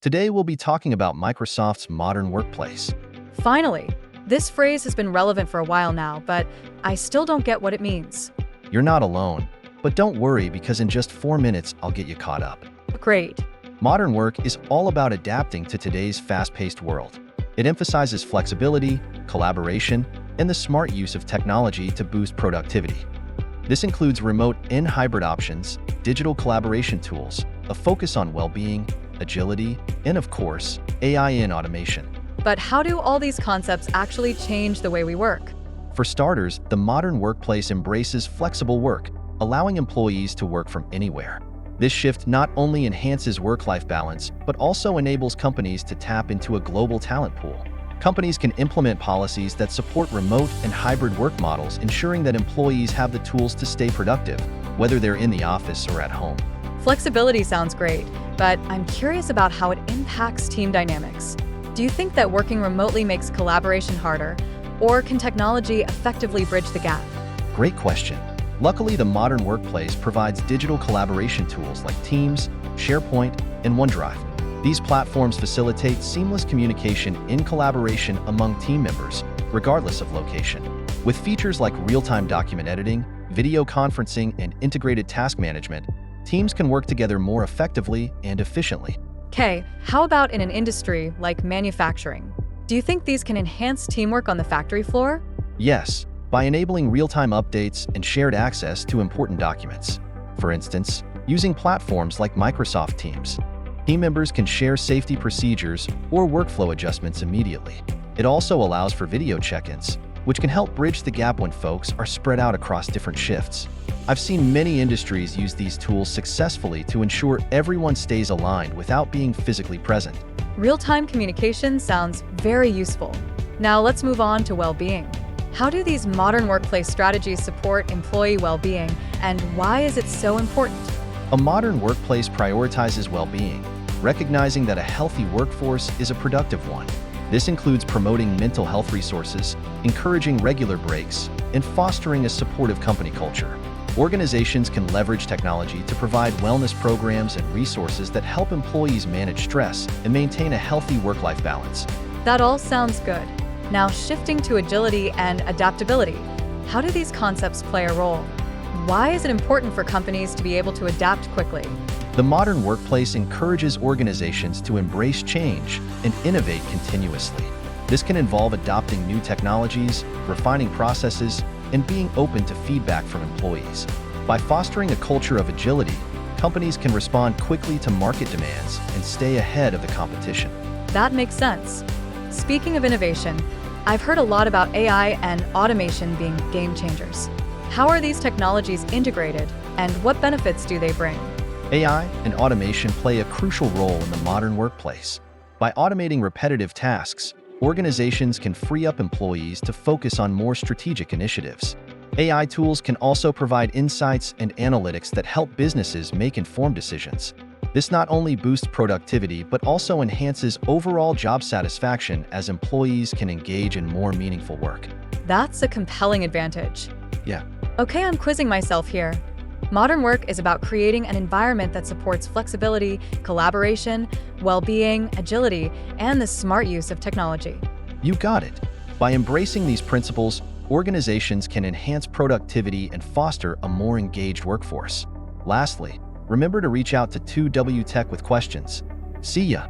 Today we'll be talking about Microsoft's modern workplace. Finally, this phrase has been relevant for a while now, but I still don't get what it means. You're not alone, but don't worry because in just 4 minutes I'll get you caught up. Great. Modern work is all about adapting to today's fast-paced world. It emphasizes flexibility, collaboration, and the smart use of technology to boost productivity. This includes remote and hybrid options, digital collaboration tools, a focus on well-being, agility, and of course, AI and automation. But how do all these concepts actually change the way we work? For starters, the modern workplace embraces flexible work, allowing employees to work from anywhere. This shift not only enhances work-life balance, but also enables companies to tap into a global talent pool. Companies can implement policies that support remote and hybrid work models, ensuring that employees have the tools to stay productive, whether they're in the office or at home. Flexibility sounds great, but I'm curious about how it impacts team dynamics. Do you think that working remotely makes collaboration harder, or can technology effectively bridge the gap? Great question. Luckily, the modern workplace provides digital collaboration tools like Teams, SharePoint, and OneDrive. These platforms facilitate seamless communication and collaboration among team members, regardless of location. With features like real-time document editing, video conferencing, and integrated task management, teams can work together more effectively and efficiently. Okay, how about in an industry like manufacturing? Do you think these can enhance teamwork on the factory floor? Yes, by enabling real-time updates and shared access to important documents. For instance, using platforms like Microsoft Teams, team members can share safety procedures or workflow adjustments immediately. It also allows for video check-ins, which can help bridge the gap when folks are spread out across different shifts. I've seen many industries use these tools successfully to ensure everyone stays aligned without being physically present. Real-time communication sounds very useful. Now let's move on to well-being. How do these modern workplace strategies support employee well-being, and why is it so important? A modern workplace prioritizes well-being, recognizing that a healthy workforce is a productive one. This includes promoting mental health resources, encouraging regular breaks, and fostering a supportive company culture. Organizations can leverage technology to provide wellness programs and resources that help employees manage stress and maintain a healthy work-life balance. That all sounds good. Now shifting to agility and adaptability, how do these concepts play a role? Why is it important for companies to be able to adapt quickly? The modern workplace encourages organizations to embrace change and innovate continuously. This can involve adopting new technologies, refining processes, and being open to feedback from employees. By fostering a culture of agility, companies can respond quickly to market demands and stay ahead of the competition. That makes sense. Speaking of innovation, I've heard a lot about AI and automation being game changers. How are these technologies integrated, and what benefits do they bring? AI and automation play a crucial role in the modern workplace. By automating repetitive tasks, organizations can free up employees to focus on more strategic initiatives. AI tools can also provide insights and analytics that help businesses make informed decisions. This not only boosts productivity but also enhances overall job satisfaction as employees can engage in more meaningful work. That's a compelling advantage. Yeah. Okay, I'm quizzing myself here. Modern work is about creating an environment that supports flexibility, collaboration, well-being, agility, and the smart use of technology. You got it. By embracing these principles, organizations can enhance productivity and foster a more engaged workforce. Lastly, remember to reach out to 2W Tech with questions. See ya!